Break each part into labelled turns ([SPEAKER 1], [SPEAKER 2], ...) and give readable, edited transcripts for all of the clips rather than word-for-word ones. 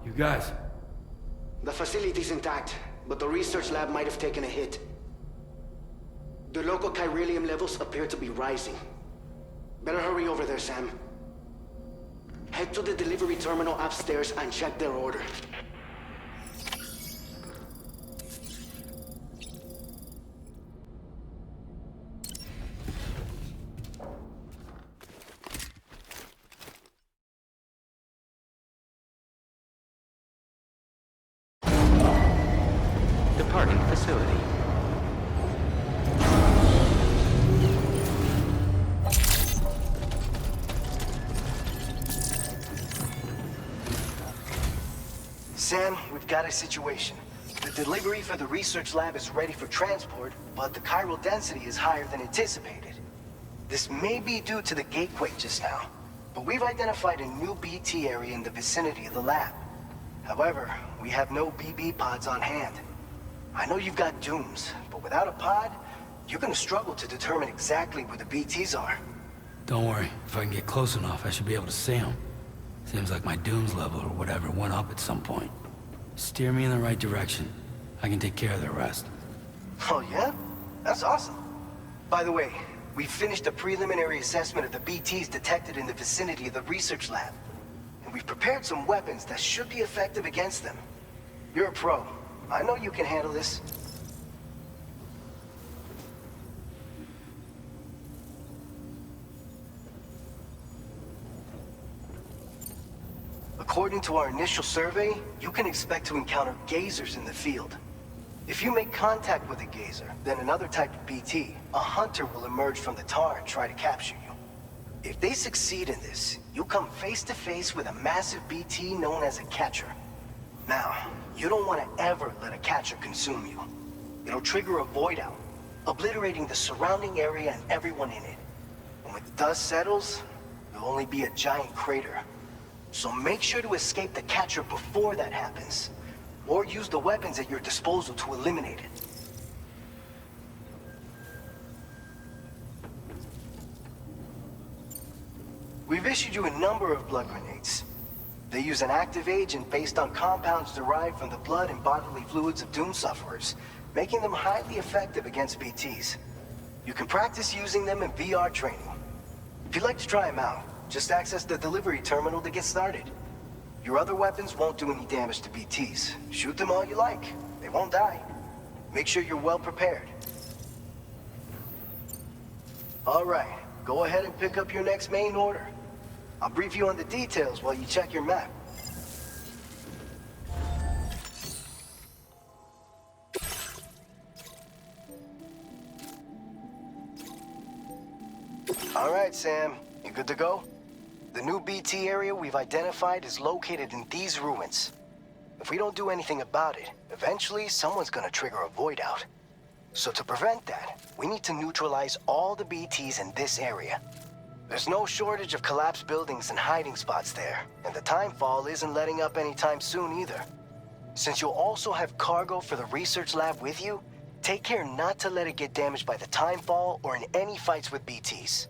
[SPEAKER 1] You guys?
[SPEAKER 2] The facility's intact, but the research lab might have taken a hit. The local chiralium levels appear to be rising. Better hurry over there, Sam. Head to the delivery terminal upstairs and check their order.
[SPEAKER 3] Departing facility.
[SPEAKER 2] Sam, we've got a situation. The delivery for the research lab is ready for transport, but the chiral density is higher than anticipated. This may be due to the gateway just now, but we've identified a new BT area in the vicinity of the lab. However, we have no BB pods on hand. I know you've got dooms, but without a pod, you're gonna struggle to determine exactly where the BTs are.
[SPEAKER 1] Don't worry. If I can get close enough, I should be able to see them. Seems like my dooms level or whatever went up at some point. Steer me in the right direction. I can take care of the rest.
[SPEAKER 2] Oh yeah? That's awesome. By the way, we finished a preliminary assessment of the BTs detected in the vicinity of the research lab. And we've prepared some weapons that should be effective against them. You're a pro. I know you can handle this. According to our initial survey, you can expect to encounter gazers in the field. If you make contact with a gazer, then another type of BT, a hunter will emerge from the tar and try to capture you. If they succeed in this, you'll come face to face with a massive BT known as a catcher. Now, you don't want to ever let a catcher consume you. It'll trigger a void out, obliterating the surrounding area and everyone in it. And when the dust settles, there'll only be a giant crater. So make sure to escape the catcher before that happens, or use the weapons at your disposal to eliminate it. We've issued you a number of blood grenades. They use an active agent based on compounds derived from the blood and bodily fluids of Doom sufferers, making them highly effective against BTs. You can practice using them in VR training. If you'd like to try them out, just access the delivery terminal to get started. Your other weapons won't do any damage to BTs. Shoot them all you like. They won't die. Make sure you're well prepared. All right, go ahead and pick up your next main order. I'll brief you on the details while you check your map. All right, Sam. You good to go? The new BT area we've identified is located in these ruins. If we don't do anything about it, eventually someone's gonna trigger a void out. So to prevent that, we need to neutralize all the BTs in this area. There's no shortage of collapsed buildings and hiding spots there, and the timefall isn't letting up anytime soon either. Since you'll also have cargo for the research lab with you, take care not to let it get damaged by the timefall or in any fights with BTs.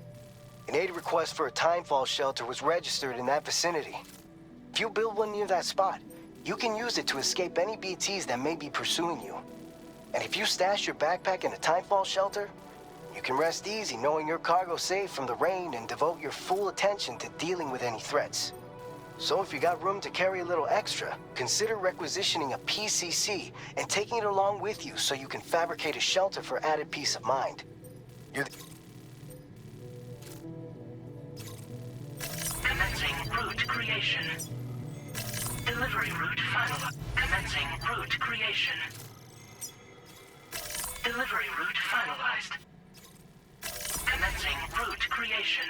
[SPEAKER 2] An aid request for a timefall shelter was registered in that vicinity. If you build one near that spot, you can use it to escape any BTs that may be pursuing you. And if you stash your backpack in a timefall shelter, you can rest easy knowing your cargo's safe from the rain and devote your full attention to dealing with any threats. So if you got room to carry a little extra, consider requisitioning a PCC and taking it along with you so you can fabricate a shelter for added peace of mind.
[SPEAKER 4] Commencing route creation. Delivery route finalized. Commencing route creation. Delivery route finalized. Commencing route creation.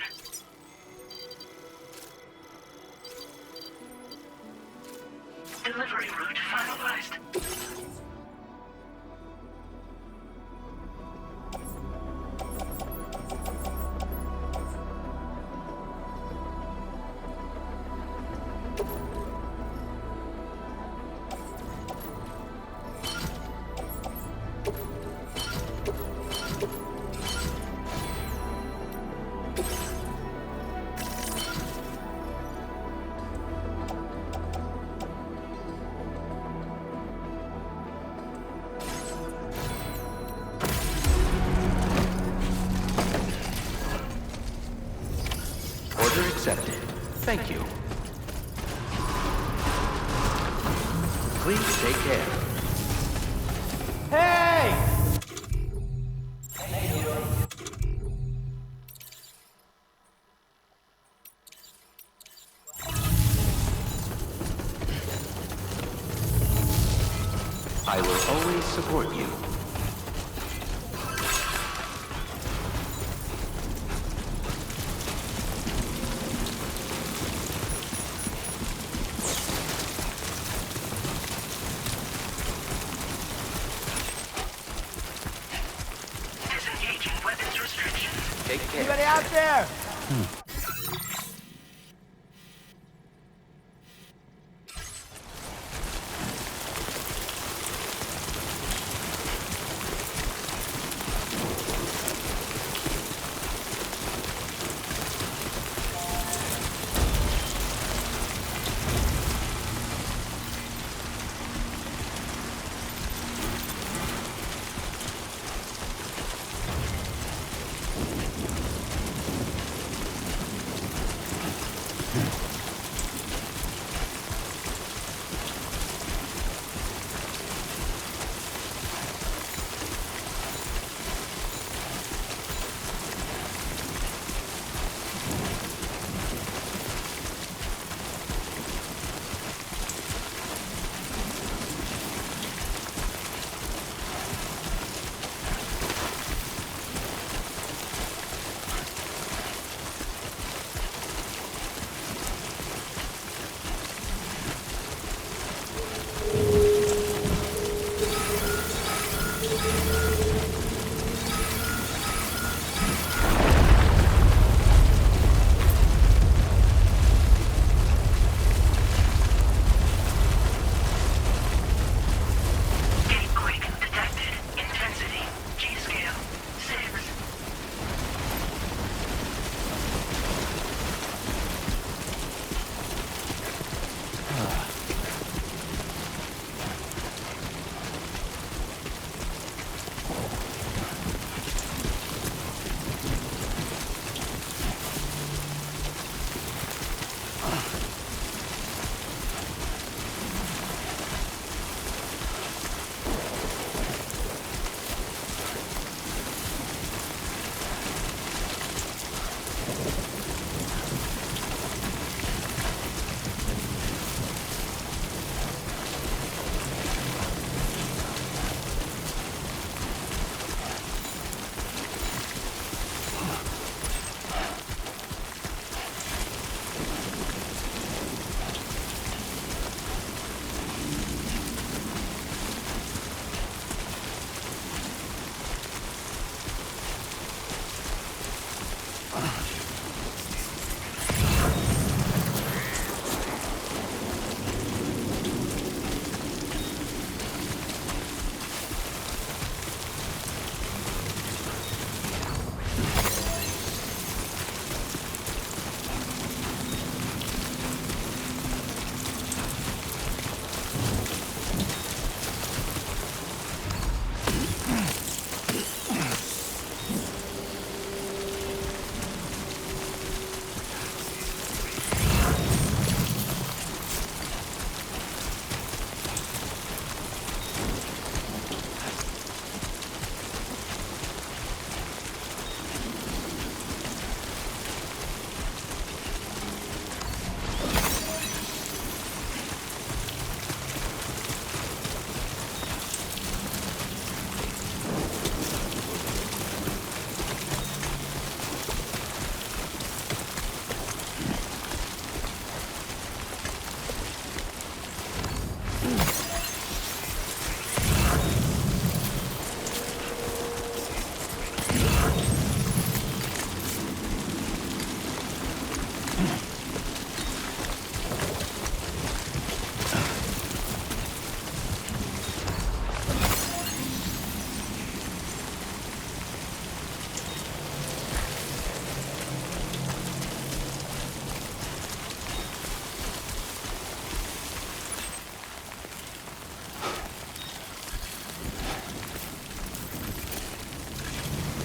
[SPEAKER 4] Delivery route finalized.
[SPEAKER 3] Thank you. Please take care.
[SPEAKER 5] Hey!
[SPEAKER 3] I will always support you.
[SPEAKER 4] Disengaging weapons restrictions.
[SPEAKER 3] Take care.
[SPEAKER 5] Anybody out there?
[SPEAKER 4] Gatequake detected. Intensity. G-scale. 6.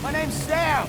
[SPEAKER 5] My name's Sam.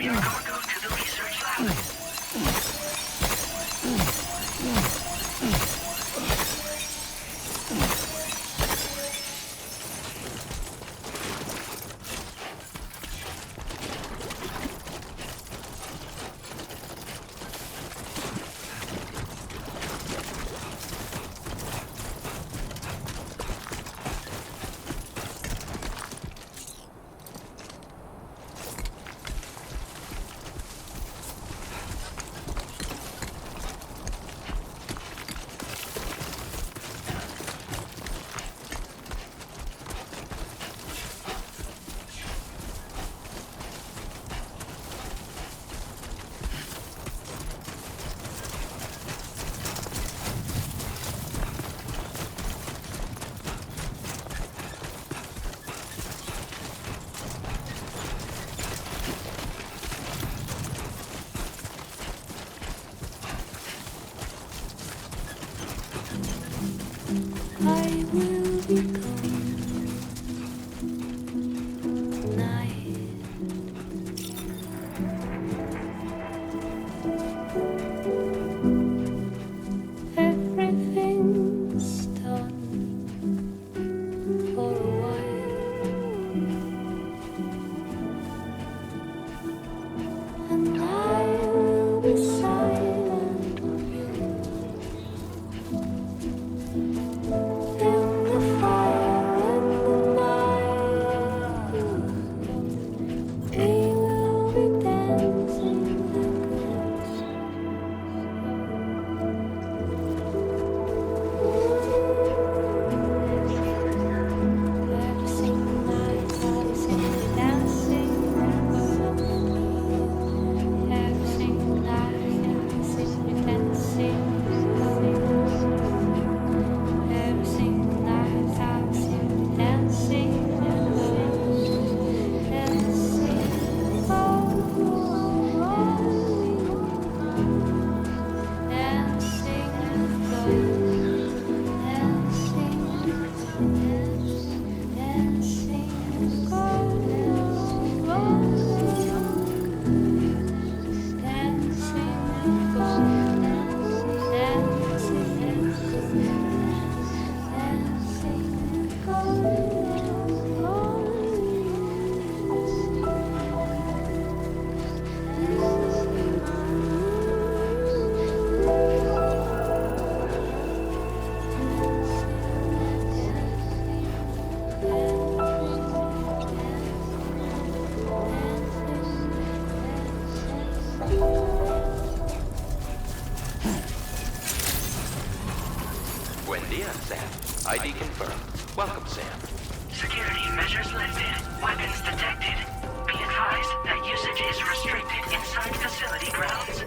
[SPEAKER 4] We are going to go to the research lab.
[SPEAKER 5] I will be gone tonight. Everything's done for a while, and I will be silent of you. In the fire, in the night, we will be dancing like ghosts. Every single night, I'll sing dancing above me. Every single night, I'll sing dancing above me. Every single night I'll see dancing alone, dancing
[SPEAKER 3] Buen dia, Sam. ID confirmed. Welcome, Sam.
[SPEAKER 4] Security measures lifted. Weapons detected. Be advised that usage is restricted inside facility grounds.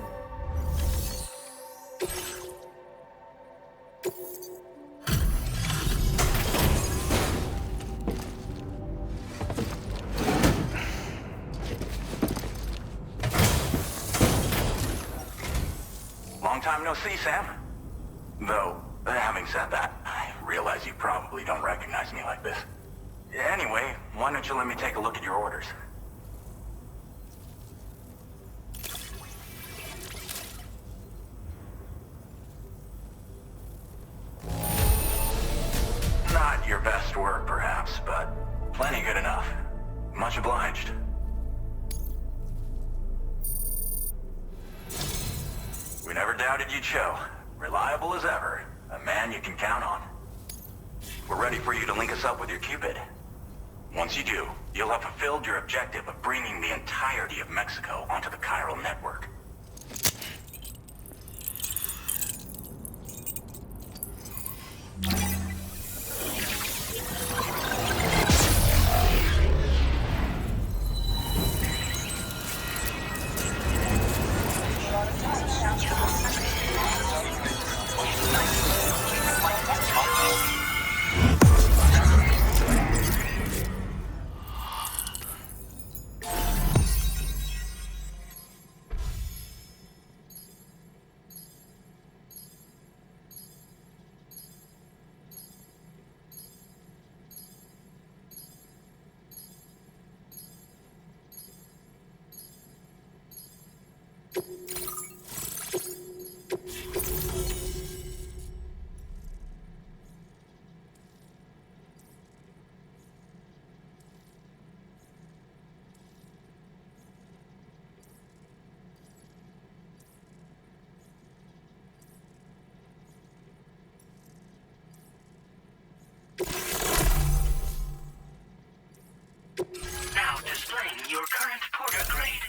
[SPEAKER 6] Long time no see, Sam. Though, having said that, I realize you probably don't recognize me like this. Anyway, why don't you let me take a look at your orders? Not your best work, perhaps, but plenty good enough. Much obliged. We never doubted you'd show. Reliable as ever. A man you can count on. We're ready for you to link us up with your Cupid. Once you do, you'll have fulfilled your objective of bringing the entirety of Mexico onto the chiral network.
[SPEAKER 4] displaying your current porter grade.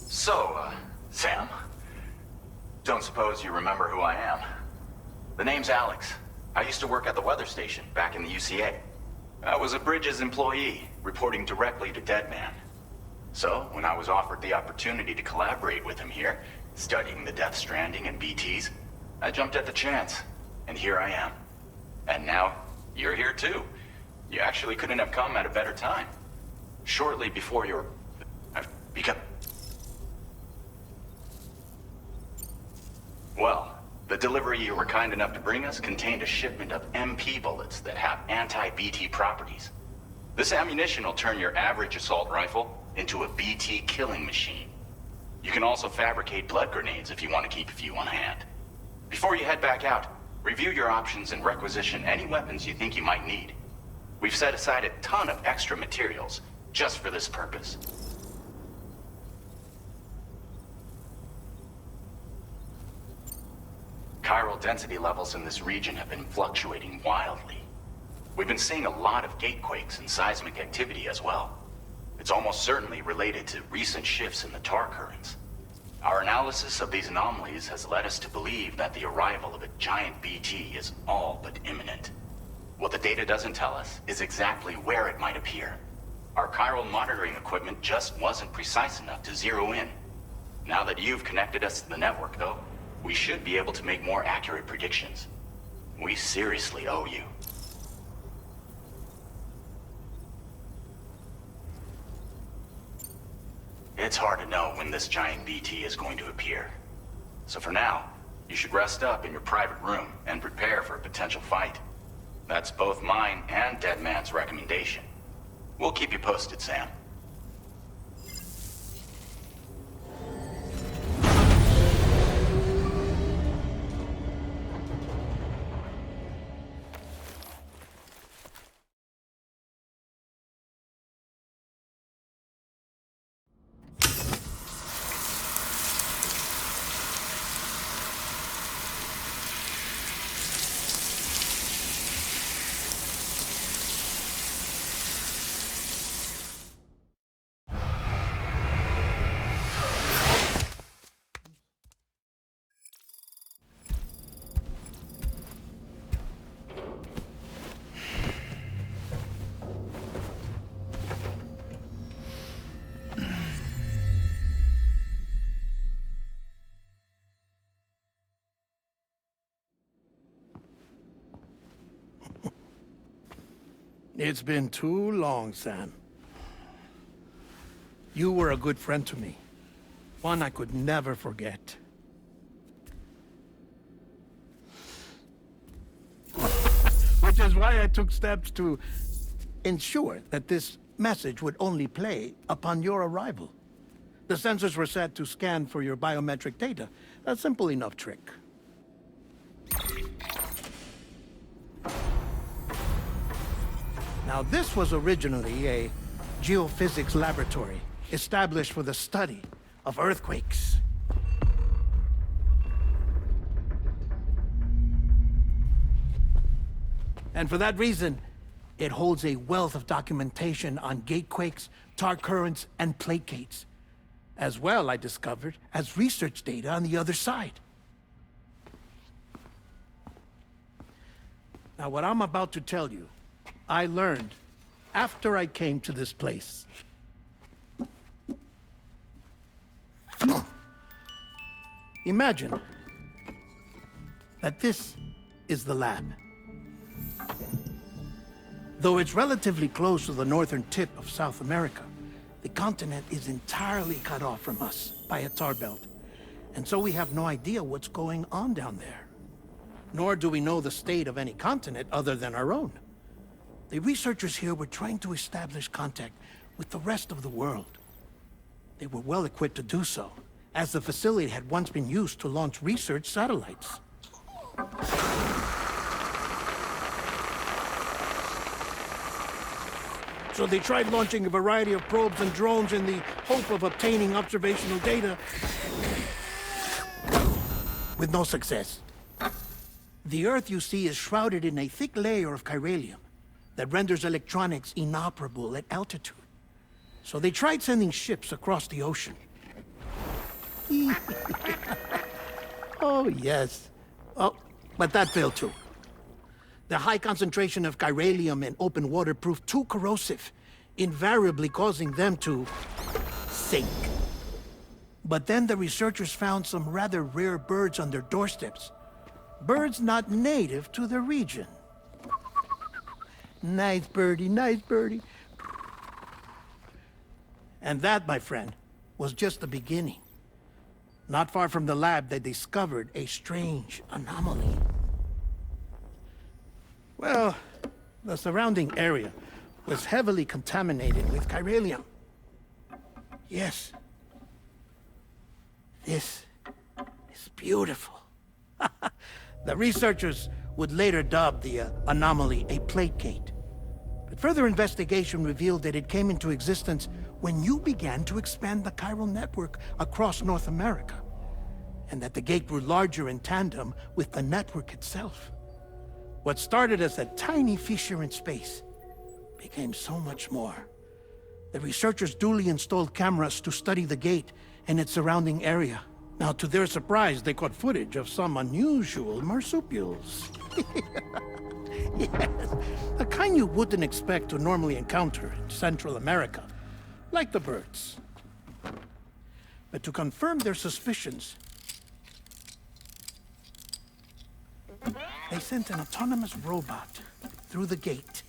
[SPEAKER 6] So, Sam, don't suppose you remember who I am? The name's Alex. I used to work at the weather station back in the UCA. I was a Bridges employee, reporting directly to Deadman. So, when I was offered the opportunity to collaborate with him here, studying the Deathstranding and BTs, I jumped at the chance, and here I am. And now, you're here too. You actually couldn't have come at a better time. Shortly before I've become... Well, the delivery you were kind enough to bring us contained a shipment of MP bullets that have anti-BT properties. This ammunition will turn your average assault rifle into a BT killing machine. You can also fabricate blood grenades if you want to keep a few on hand. Before you head back out, review your options and requisition any weapons you think you might need. We've set aside a ton of extra materials just for this purpose. Chiral density levels in this region have been fluctuating wildly. We've been seeing a lot of gatequakes and seismic activity as well. It's almost certainly related to recent shifts in the tar currents. Our analysis of these anomalies has led us to believe that the arrival of a giant BT is all but imminent. What the data doesn't tell us is exactly where it might appear. Our chiral monitoring equipment just wasn't precise enough to zero in. Now that you've connected us to the network, though, we should be able to make more accurate predictions. We seriously owe you. It's hard to know when this giant BT is going to appear. So for now, you should rest up in your private room and prepare for a potential fight. That's both mine and Deadman's recommendation. We'll keep you posted, Sam.
[SPEAKER 7] It's been too long, Sam. You were a good friend to me. One I could never forget. Which is why I took steps to ensure that this message would only play upon your arrival. The sensors were set to scan for your biometric data. A simple enough trick. Now, this was originally a geophysics laboratory established for the study of earthquakes. And for that reason, it holds a wealth of documentation on gatequakes, tar currents, and placates. As well, I discovered, as research data on the other side. Now, what I'm about to tell you, I learned after I came to this place. Imagine that this is the lab. Though it's relatively close to the northern tip of South America, the continent is entirely cut off from us by a tar belt. And so we have no idea what's going on down there. Nor do we know the state of any continent other than our own. The researchers here were trying to establish contact with the rest of the world. They were well equipped to do so, as the facility had once been used to launch research satellites. So they tried launching a variety of probes and drones in the hope of obtaining observational data, with no success. The Earth, you see, is shrouded in a thick layer of chiralium that renders electronics inoperable at altitude. So they tried sending ships across the ocean. Oh, yes. Oh, but that failed too. The high concentration of chiralium in open water proved too corrosive, invariably causing them to sink. But then the researchers found some rather rare birds on their doorsteps. Birds not native to the region. Nice birdie, nice birdie. And that, my friend, was just the beginning. Not far from the lab, they discovered a strange anomaly. Well, the surrounding area was heavily contaminated with chiralium. Yes. This is beautiful. The researchers would later dub the anomaly a plate gate. But further investigation revealed that it came into existence when you began to expand the chiral network across North America, and that the gate grew larger in tandem with the network itself. What started as a tiny fissure in space became so much more. The researchers duly installed cameras to study the gate and its surrounding area. Now, to their surprise, they caught footage of some unusual marsupials. Yes, a kind you wouldn't expect to normally encounter in Central America, like the birds. But to confirm their suspicions, they sent an autonomous robot through the gate.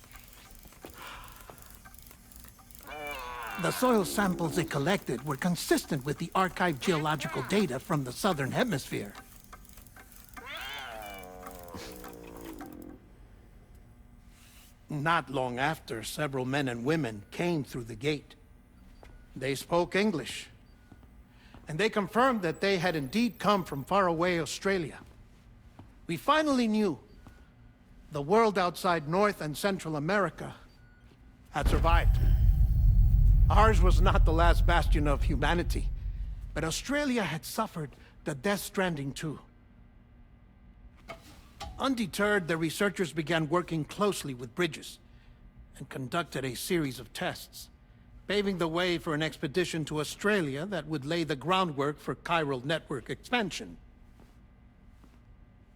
[SPEAKER 7] The soil samples it collected were consistent with the archived geological data from the southern hemisphere. Not long after, several men and women came through the gate. They spoke English, and they confirmed that they had indeed come from faraway Australia. We finally knew the world outside North and Central America had survived. Ours was not the last bastion of humanity, but Australia had suffered the Deathstranding too. Undeterred, the researchers began working closely with Bridges and conducted a series of tests, paving the way for an expedition to Australia that would lay the groundwork for chiral network expansion.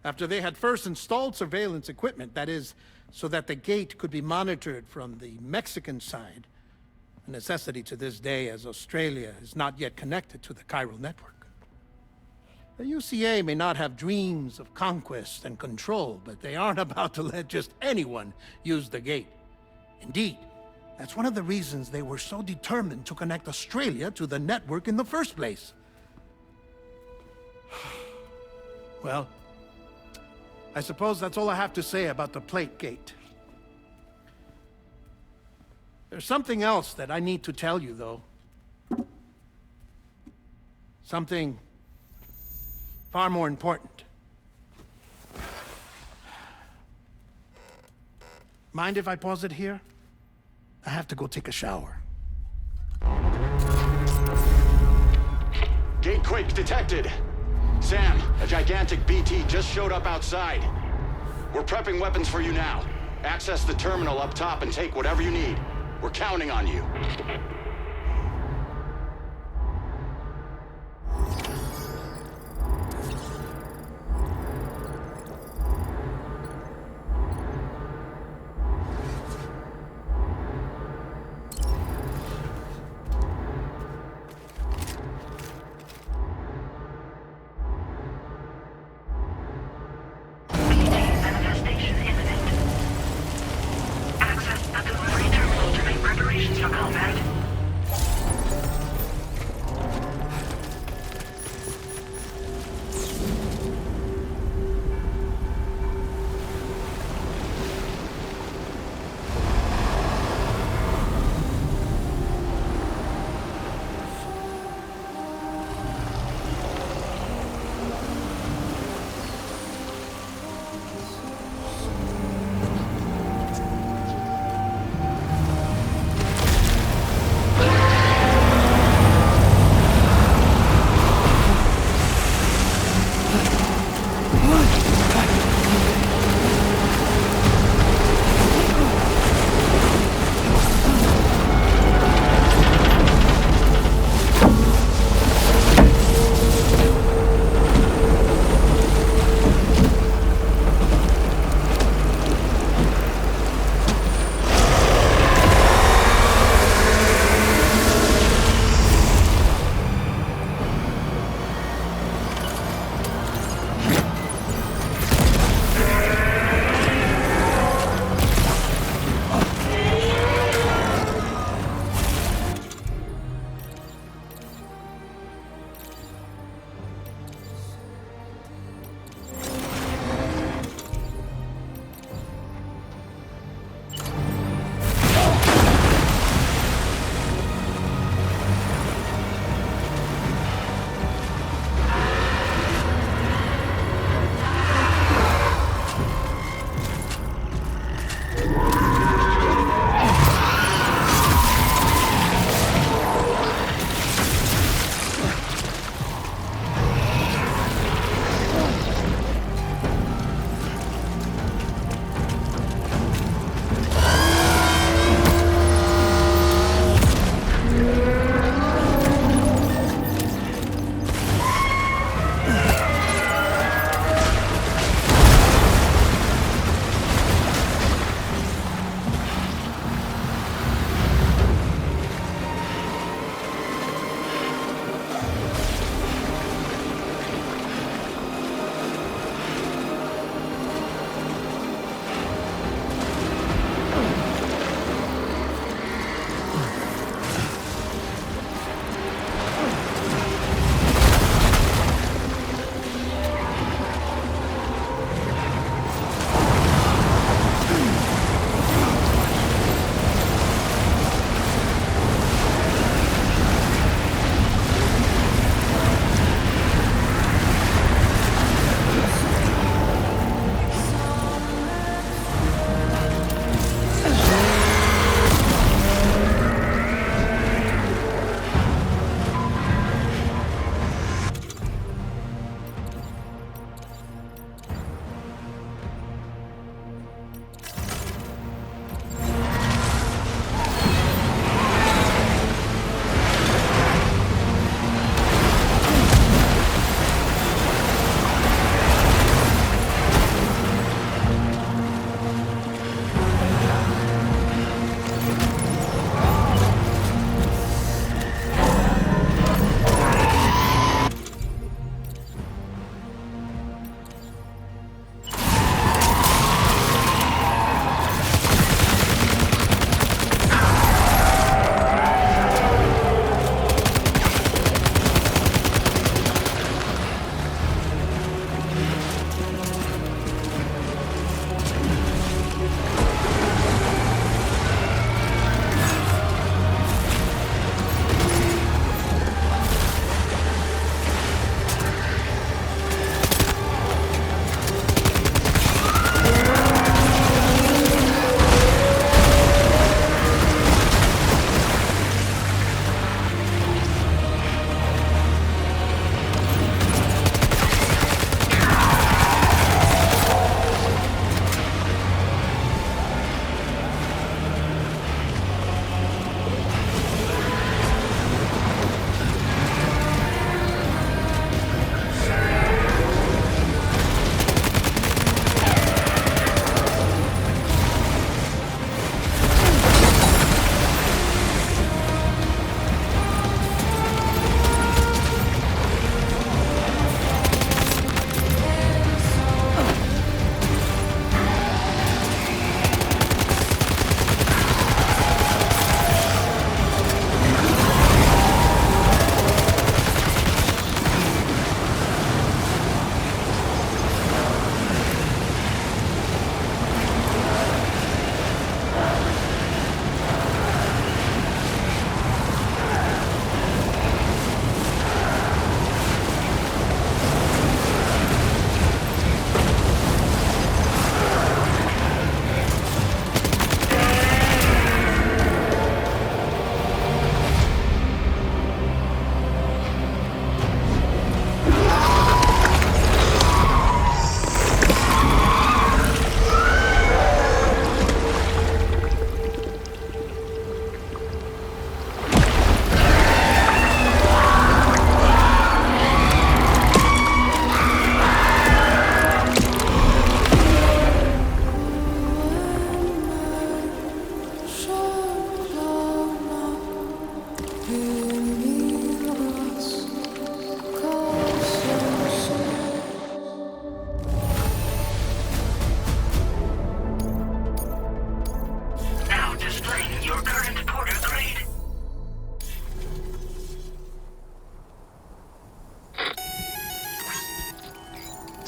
[SPEAKER 7] After they had first installed surveillance equipment, that is, so that the gate could be monitored from the Mexican side, a necessity to this day as Australia is not yet connected to the chiral network. The UCA may not have dreams of conquest and control, but they aren't about to let just anyone use the gate. Indeed, that's one of the reasons they were so determined to connect Australia to the network in the first place. Well, I suppose that's all I have to say about the plate gate. There's something else that I need to tell you, though. Something far more important. Mind if I pause it here? I have to go take a shower.
[SPEAKER 8] Gate quake detected. Sam, a gigantic BT just showed up outside. We're prepping weapons for you now. Access the terminal up top and take whatever you need. We're counting on you.
[SPEAKER 4] Manifestation imminent. Access the delivery terminal to make preparations for combat.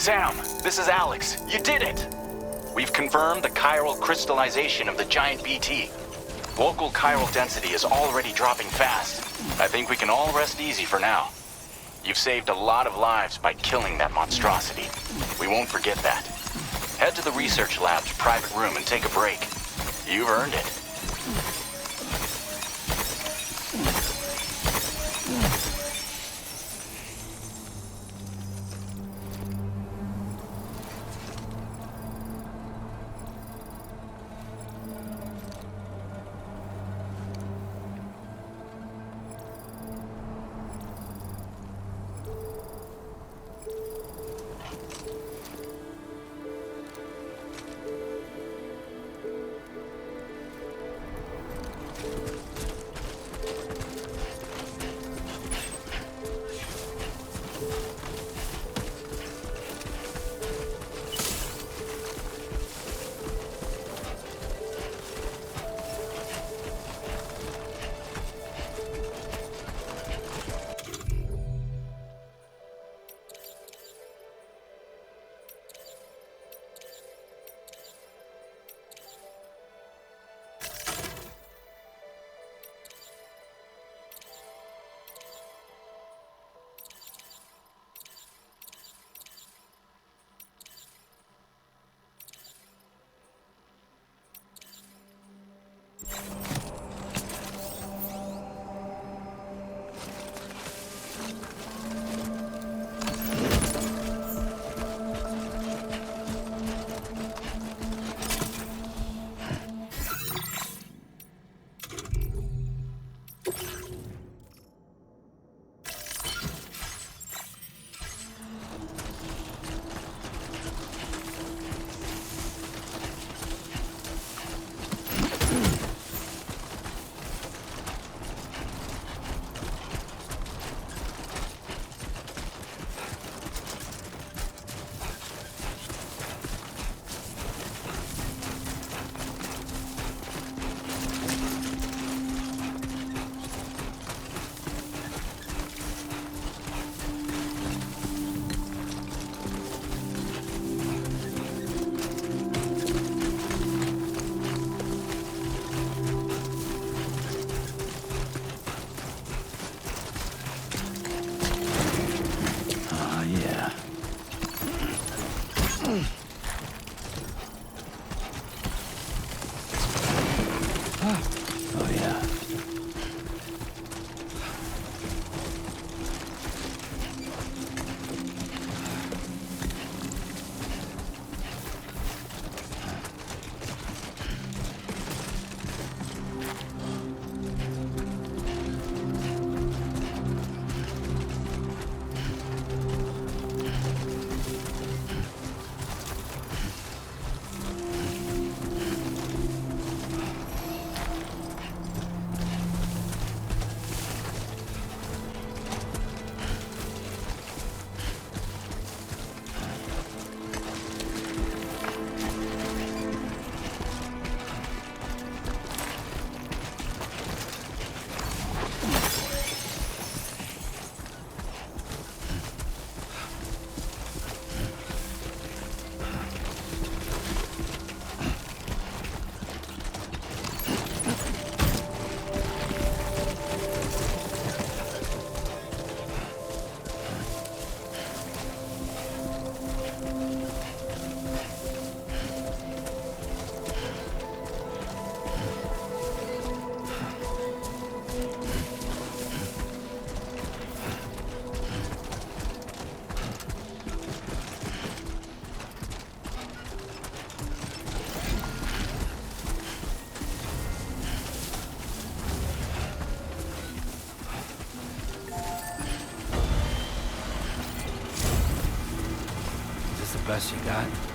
[SPEAKER 8] Sam, this is Alex. You did it! We've confirmed the chiral crystallization of the giant BT. Local chiral density is already dropping fast. I think we can all rest easy for now. You've saved a lot of lives by killing that monstrosity. We won't forget that. Head to the research lab's private room and take a break. You've earned it.
[SPEAKER 1] Best you got?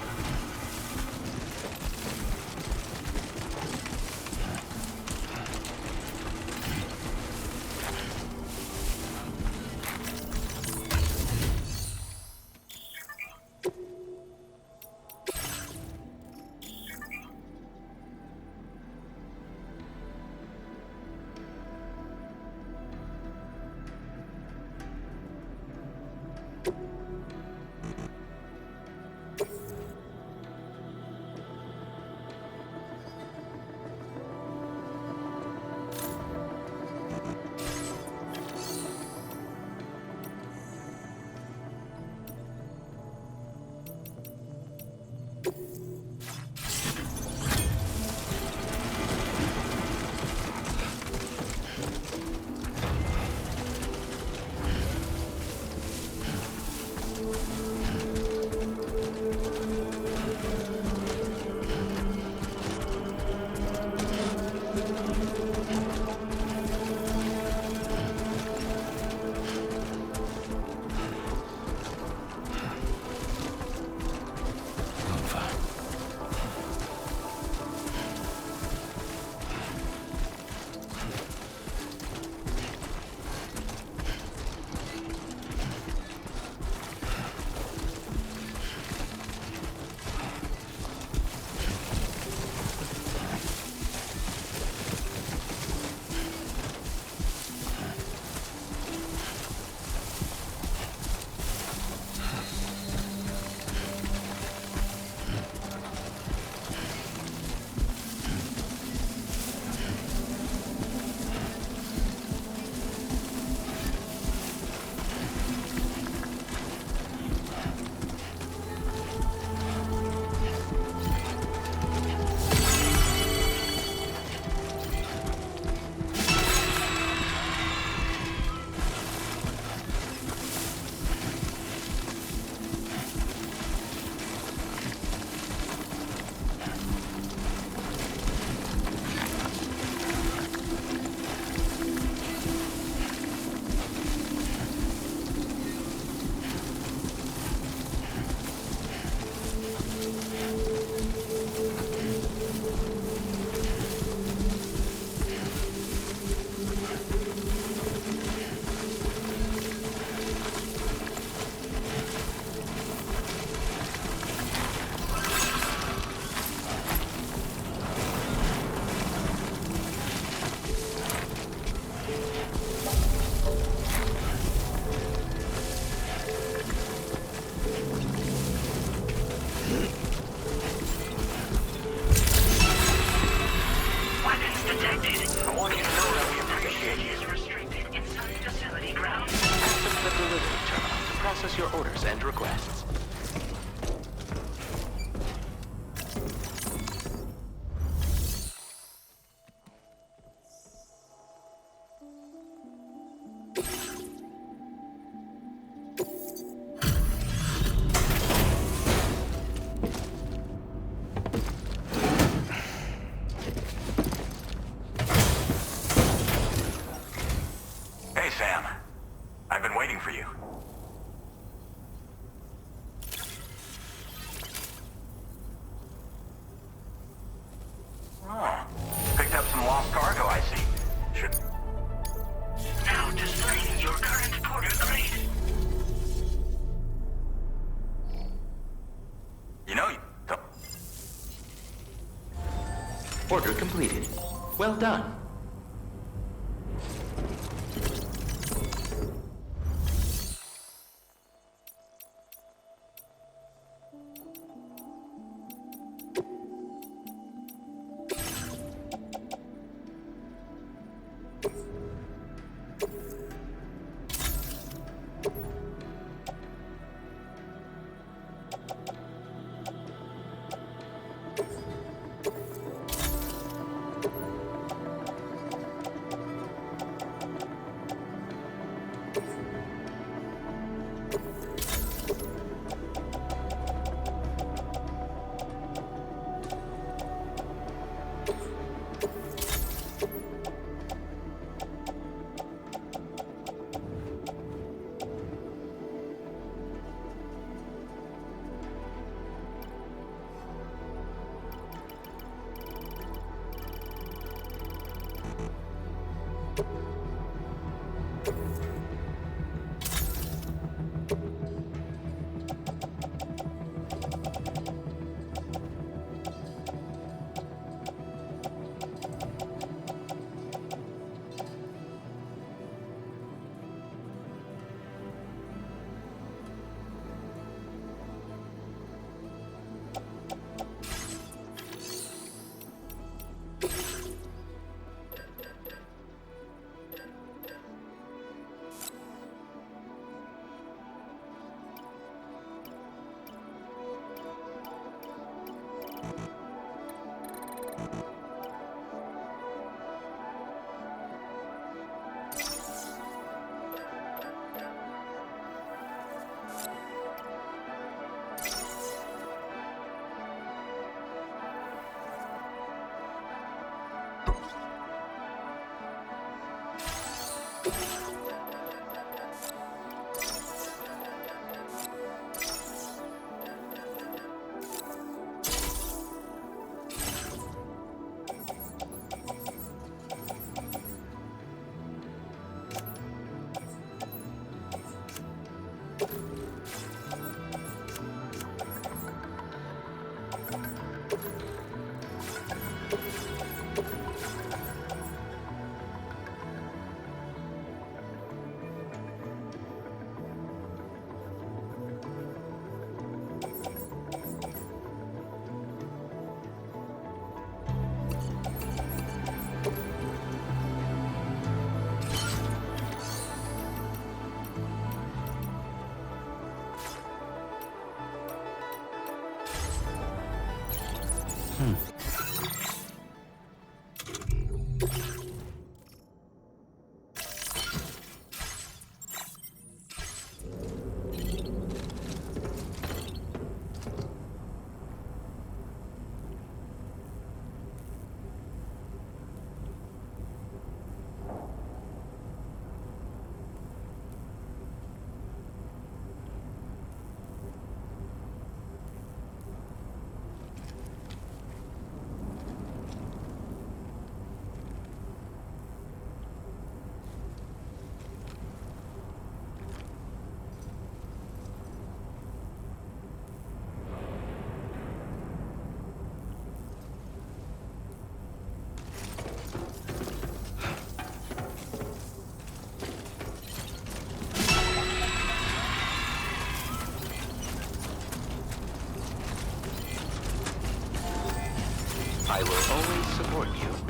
[SPEAKER 3] Order completed. Well done. I will always support you.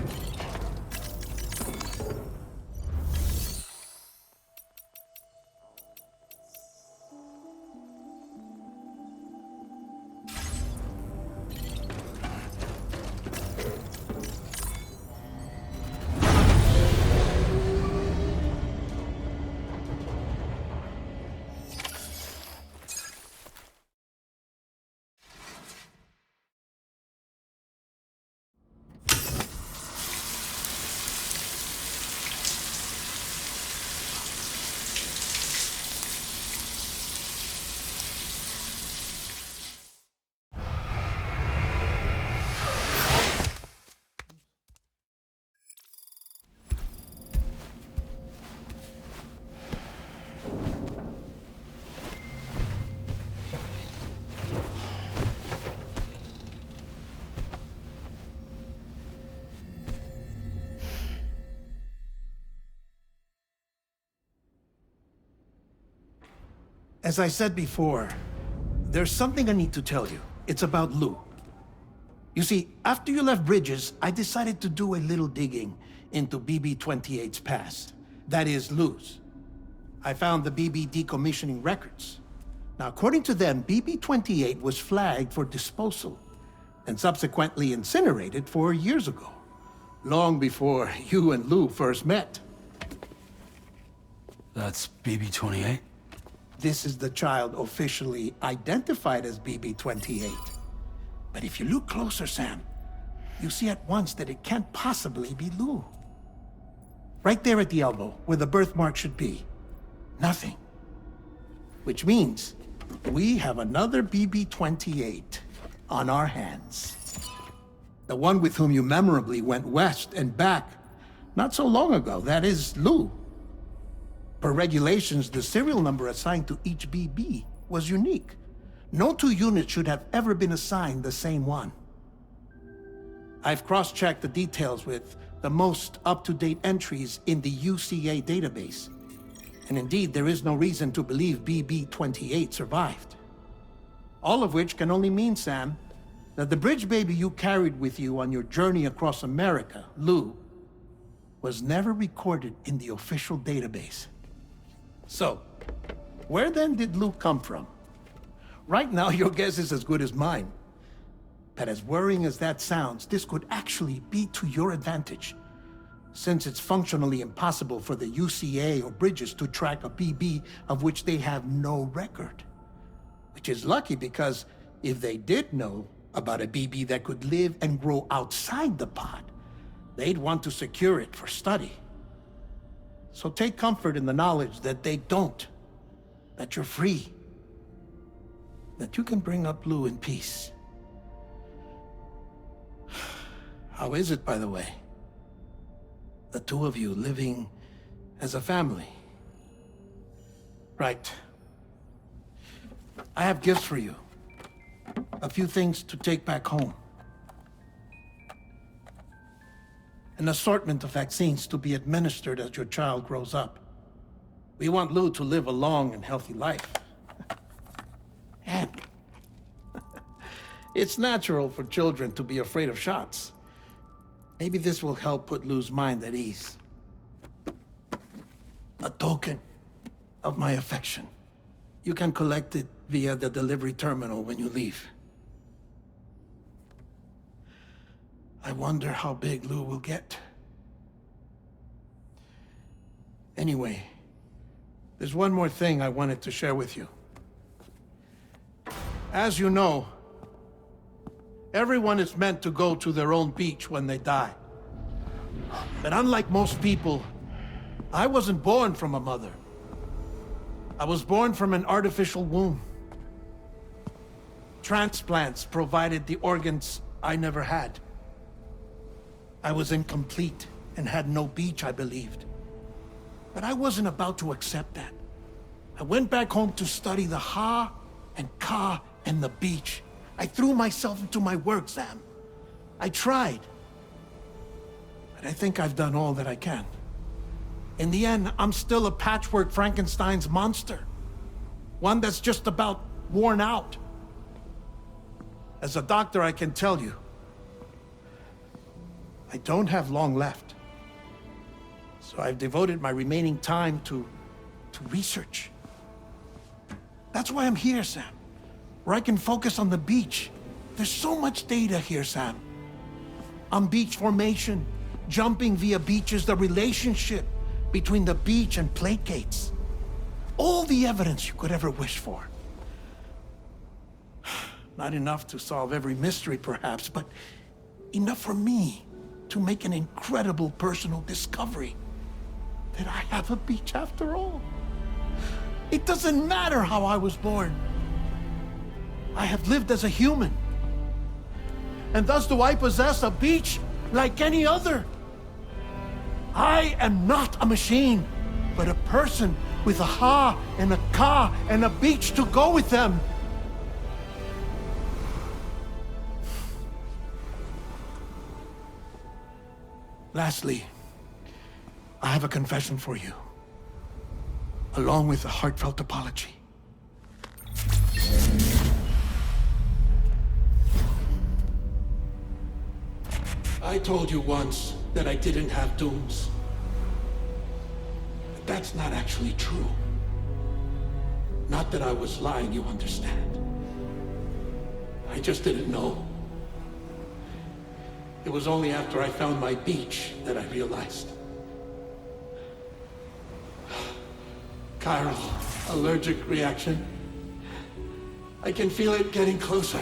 [SPEAKER 7] As I said before, there's something I need to tell you. It's about Lou. You see, after you left Bridges, I decided to do a little digging into BB-28's past. That is, Lou's. I found the BB decommissioning records. Now, according to them, BB-28 was flagged for disposal and subsequently incinerated 4 years ago, long before you and Lou first met.
[SPEAKER 1] That's BB-28?
[SPEAKER 7] This is the child officially identified as BB-28. But if you look closer, Sam, you see at once that it can't possibly be Lou. Right there at the elbow, where the birthmark should be. Nothing. Which means we have another BB-28 on our hands. The one with whom you memorably went west and back not so long ago, that is Lou. Per regulations, the serial number assigned to each BB was unique. No two units should have ever been assigned the same one. I've cross-checked the details with the most up-to-date entries in the UCA database. And indeed, there is no reason to believe BB-28 survived. All of which can only mean, Sam, that the bridge baby you carried with you on your journey across America, Lou, was never recorded in the official database. So, where then did Lou come from? Right now, your guess is as good as mine. But as worrying as that sounds, this could actually be to your advantage, since it's functionally impossible for the UCA or Bridges to track a BB of which they have no record. Which is lucky, because if they did know about a BB that could live and grow outside the pod, they'd want to secure it for study. So take comfort in the knowledge that they don't, that you're free, that you can bring up Lou in peace. How is it, by the way? The two of you living as a family. Right. I have gifts for you. A few things to take back home. An assortment of vaccines to be administered as your child grows up. We want Lou to live a long and healthy life. And it's natural for children to be afraid of shots. Maybe this will help put Lou's mind at ease. A token of my affection. You can collect it via the delivery terminal when you leave. I wonder how big Lou will get. Anyway, there's one more thing I wanted to share with you. As you know, everyone is meant to go to their own beach when they die. But unlike most people, I wasn't born from a mother. I was born from an artificial womb. Transplants provided the organs I never had. I was incomplete and had no beach, I believed. But I wasn't about to accept that. I went back home to study the Ha and Ka and the beach. I threw myself into my work, Sam. I tried. But I think I've done all that I can. In the end, I'm still a patchwork Frankenstein's monster. One that's just about worn out. As a doctor, I can tell you, I don't have long left. So I've devoted my remaining time to research. That's why I'm here, Sam. Where I can focus on the beach. There's so much data here, Sam. On beach formation, jumping via beaches, the relationship between the beach and plate gates. All the evidence you could ever wish for. Not enough to solve every mystery, perhaps, but enough for me to make an incredible personal discovery that I have a beach after all. It doesn't matter how I was born. I have lived as a human. And thus do I possess a beach like any other. I am not a machine, but a person with a Ha and a Ka and a beach to go with them. Lastly, I have a confession for you, along with a heartfelt apology. I told you once that I didn't have dooms. But that's not actually true. Not that I was lying, you understand. I just didn't know. It was only after I found my beach that I realized. Chiral allergic reaction. I can feel it getting closer.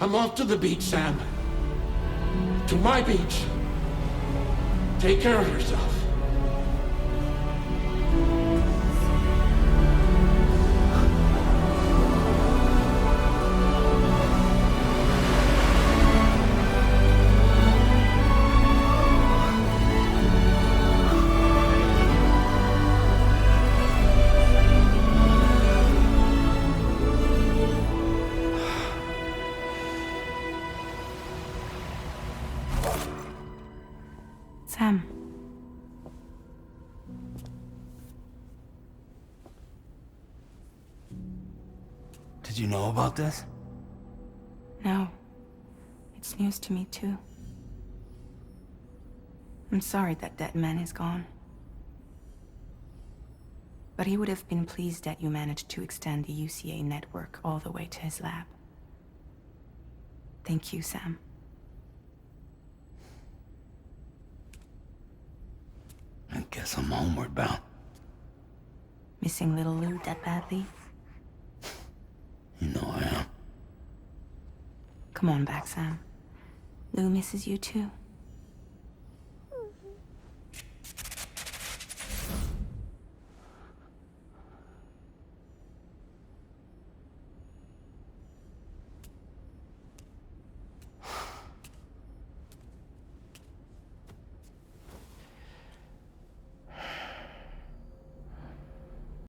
[SPEAKER 7] I'm off to the beach, Sam. To my beach. Take care of yourself.
[SPEAKER 5] Sam.
[SPEAKER 1] Did you know about this?
[SPEAKER 5] No. It's news to me, too. I'm sorry that that man is gone. But he would have been pleased that you managed to extend the UCA network all the way to his lab. Thank you, Sam.
[SPEAKER 1] I guess I'm homeward bound.
[SPEAKER 5] Missing little Lou that badly?
[SPEAKER 1] You know I am.
[SPEAKER 5] Come on back, Sam. Lou misses you too.